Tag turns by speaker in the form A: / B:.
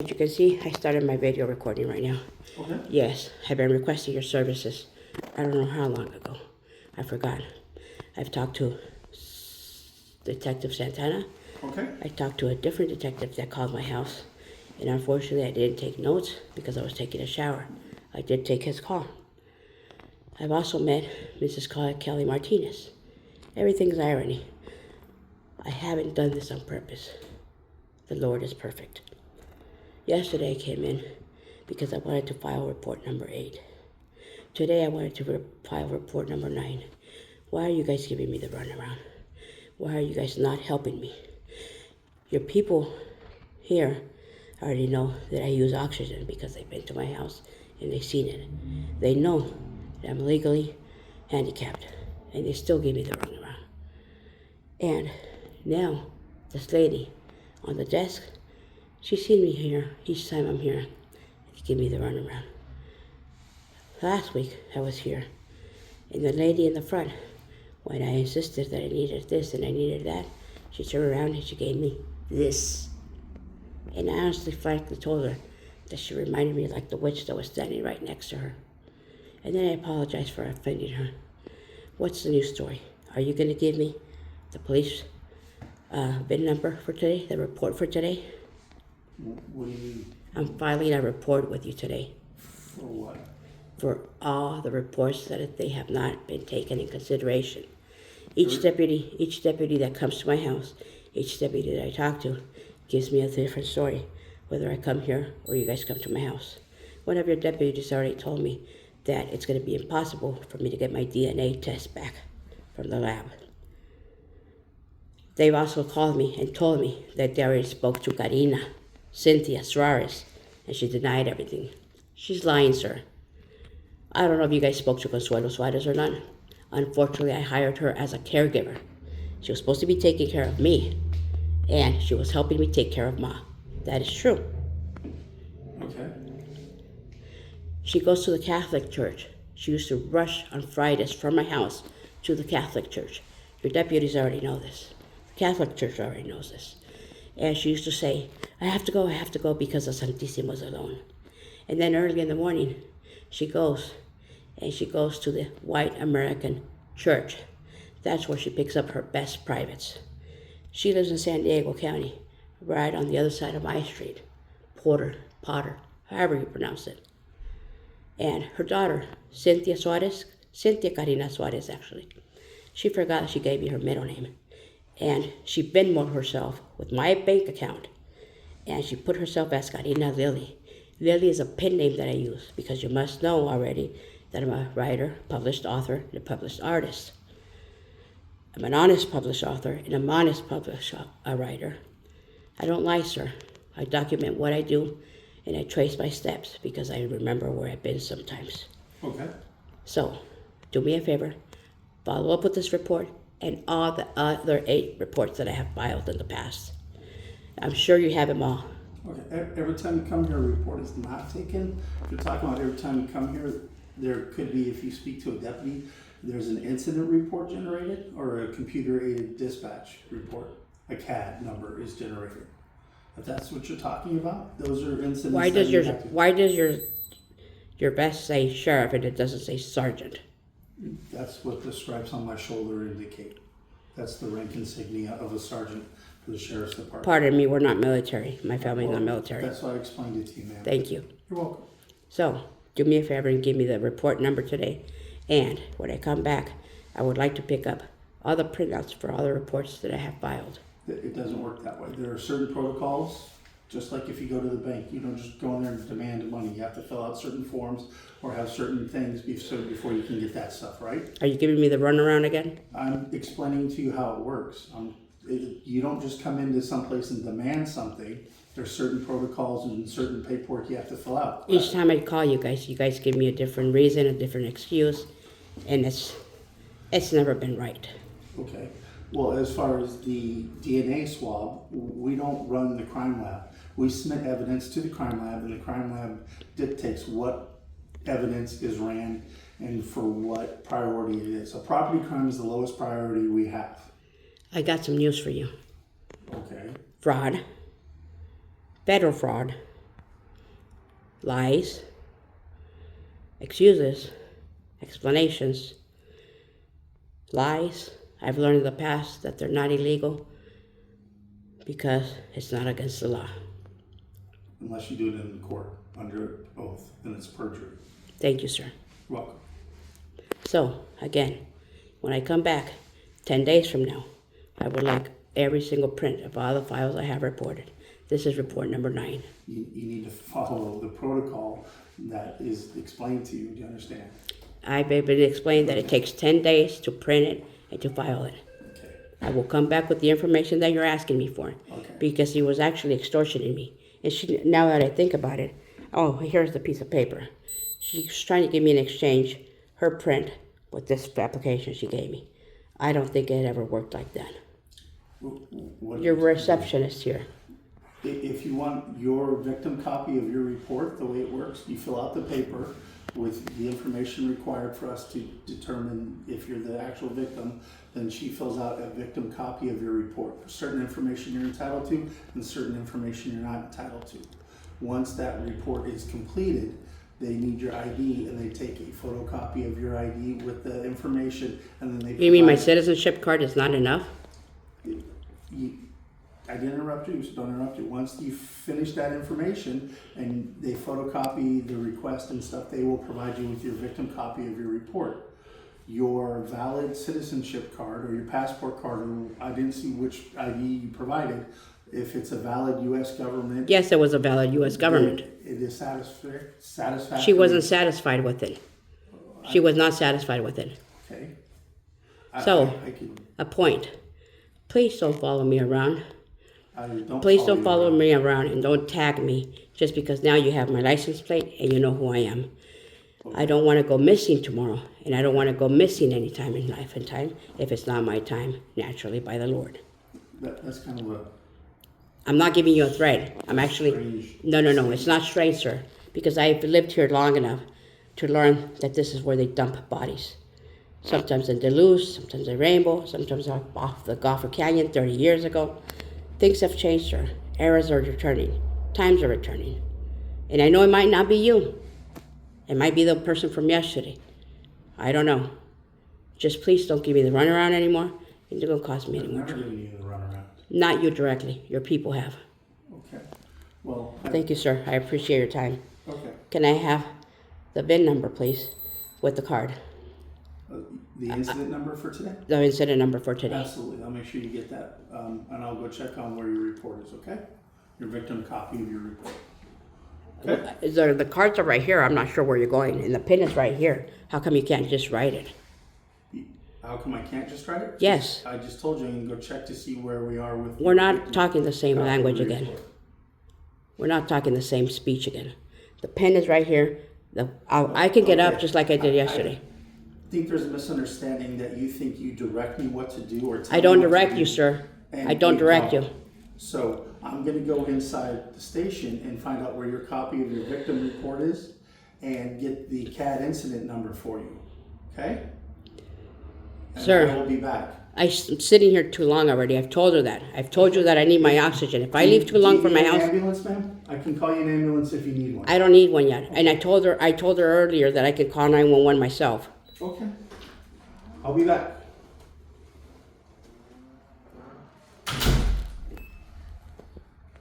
A: As you can see, I started my video recording right now.
B: Okay.
A: Yes, I've been requesting your services. I don't know how long ago. I forgot. I've talked to Detective Santana.
B: Okay.
A: I talked to a different detective that called my house. And unfortunately, I didn't take notes because I was taking a shower. I did take his call. I've also met Mrs. Kelly Martinez. Everything's irony. I haven't done this on purpose. The Lord is perfect. Yesterday I came in because I wanted to file report number 8. Today I wanted to file report number 9. Why are you guys giving me the runaround? Why are you guys not helping me? Your people here already know that I use oxygen because they've been to my house and they've seen it. They know that I'm legally handicapped and they still give me the runaround. And now this lady on the desk, she's seen me here each time I'm here. They give me the runaround. Last week I was here, and the lady in the front, when I insisted that I needed this and I needed that, she turned around and she gave me this. And I honestly, frankly told her that she reminded me like the witch that was standing right next to her. And then I apologized for offending her. What's the new story? Are you going to give me the police VIN number for today, the report for today?
B: What do you mean?
A: I'm filing a report with you today
B: For what?
A: for all the reports that they have not been taken in consideration. Each deputy that comes to my house, each deputy that I talk to, gives me a different story, whether I come here or you guys come to my house. One of your deputies already told me that it's going to be impossible for me to get my DNA test back from the lab. They've also called me and told me that they already spoke to Karina, Cynthia Suarez, and she denied everything. She's lying, sir. I don't know if you guys spoke to Consuelo Suarez or not. Unfortunately, I hired her as a caregiver. She was supposed to be taking care of me, and she was helping me take care of Ma. That is true.
B: Okay.
A: She goes to the Catholic Church. She used to rush on Fridays from my house to the Catholic Church. Your deputies already know this. The Catholic Church already knows this. And she used to say, I have to go because the Santissimo's alone. And then early in the morning, she goes to the White American Church. That's where she picks up her best privates. She lives in San Diego County, right on the other side of my street. Potter, however you pronounce it. And her daughter, Cynthia Karina Suarez actually, she forgot she gave me her middle name. And she Venmoed herself with my bank account. And she put herself as Karina Lily. Lily is a pen name that I use because you must know already that I'm a writer, published author, and a published artist. I'm an honest published author and I'm honest published writer. I don't lie, sir. I document what I do and I trace my steps because I remember where I've been sometimes.
B: Okay.
A: So, do me a favor, follow up with this report and all the other 8 reports that I have filed in the past. I'm sure you have them all.
B: Okay. Every time you come here, a report is not taken. If you're talking about every time you come here, there could be, if you speak to a deputy, there's an incident report generated or a computer-aided dispatch report. A CAD number is generated. If that's what you're talking about, those are incidents.
A: Why does your vest say sheriff and it doesn't say sergeant?
B: That's what the stripes on my shoulder indicate. That's the rank insignia of a sergeant for the sheriff's department.
A: Pardon me, we're not military. My family's not military.
B: That's why I explained it to you, ma'am.
A: Thank you.
B: You're welcome.
A: So, do me a favor and give me the report number today. And when I come back, I would like to pick up all the printouts for all the reports that I have filed.
B: It doesn't work that way. There are certain protocols, just like if you go to the bank, you don't just go in there and demand money. You have to fill out certain forms or have certain things before you can get that stuff, right?
A: Are you giving me the runaround again?
B: I'm explaining to you how it works. You don't just come into someplace and demand something. There's certain protocols and certain paperwork you have to fill out.
A: Each time I call you guys give me a different reason, a different excuse, and it's never been right.
B: Okay. Well, as far as the DNA swab, we don't run the crime lab. We submit evidence to the crime lab, and the crime lab dictates what evidence is ran and for what priority it is. So property crime is the lowest priority we have.
A: I got some news for you.
B: Okay.
A: Fraud. Federal fraud lies, excuses, explanations, lies. I've learned in the past that they're not illegal because it's not against the law.
B: Unless you do it in court under oath, then it's perjury.
A: Thank you, sir.
B: You're welcome.
A: So, again, when I come back 10 days from now, I would like every single print of all the files I have reported. This is report number 9.
B: You need to follow the protocol that is explained to you. Do you understand?
A: I've been explained that it takes 10 days to print it and to file it.
B: Okay.
A: I will come back with the information that you're asking me for.
B: Okay.
A: Because he was actually extortioning me. And she, now that I think about it, oh, here's the piece of paper. She's trying to give me in exchange her print with this application she gave me. I don't think it ever worked like that.
B: What
A: Your receptionist here.
B: If you want your victim copy of your report, the way it works, you fill out the paper with the information required for us to determine if you're the actual victim. Then she fills out a victim copy of your report. Certain information you're entitled to and certain information you're not entitled to. Once that report is completed, they need your ID and they take a photocopy of your ID with the information and then they
A: You mean my
B: provide-
A: citizenship card is not enough?
B: I didn't interrupt you, so don't interrupt you. Once you finish that information and they photocopy the request and stuff, they will provide you with your victim copy of your report. Your valid citizenship card or your passport card, or I didn't see which ID you provided. If it's a valid U.S. government.
A: Yes, it was a valid U.S. government.
B: It is satisfactory.
A: She wasn't satisfied with it. She was not satisfied with it.
B: Okay.
A: So-
B: I can,
A: A point. Please don't follow me around.
B: don't
A: Please don't
B: you
A: follow
B: around.
A: me around and don't tag me just because now you have my license plate and you know who I am. I don't want to go missing tomorrow, and I don't want to go missing any time in life and time if it's not my time, naturally, by the Lord.
B: That's kind of a
A: I'm not giving you a threat. I'm actually...
B: strange.
A: No, it's not strange, sir, because I've lived here long enough to learn that this is where they dump bodies. Sometimes in Duluth, sometimes in Rainbow, sometimes off the Gopher Canyon 30 years ago. Things have changed, sir. Eras are returning. Times are returning. And I know it might not be you. It might be the person from yesterday. I don't know. Just please don't give me the runaround anymore. It's going to cost me
B: I've
A: any more
B: never
A: trouble.
B: given you the runaround.
A: Not you directly. Your people have.
B: Okay. Well,
A: Thank you, sir. I appreciate your time.
B: okay.
A: Can I have the VIN number, please, with the card?
B: The incident number for today?
A: The incident number for today.
B: Absolutely. I'll make sure you get that. And I'll go check on where your report is, okay? Your victim copy of your report. Okay?
A: The cards are right here. I'm not sure where you're going. And the pin is right here. How come you can't just write it?
B: How come I can't just write it?
A: Yes.
B: I just told you I can go check to see where we are with.
A: We're not talking the same
B: copy of
A: language
B: the
A: again.
B: report.
A: We're not talking the same speech again. The pen is right here. I can get up
B: Okay.
A: just like I did yesterday.
B: I think there's a misunderstanding that you think you direct me what to do or tell
A: I don't
B: me what to
A: direct
B: do.
A: you, sir.
B: And
A: I don't direct
B: don't.
A: you.
B: So I'm gonna go inside the station and find out where your copy of your victim report is and get the CAD incident number for you, okay? And
A: Sir.
B: I will be back.
A: I'm sitting here too long already. I've told her that. I've told you that I need my oxygen. If I leave too long from my
B: Do you need
A: house,
B: an ambulance, ma'am? I can call you an ambulance if you need one.
A: I don't need one yet. And I told her earlier that I could call 911 myself.
B: Okay. I'll be back.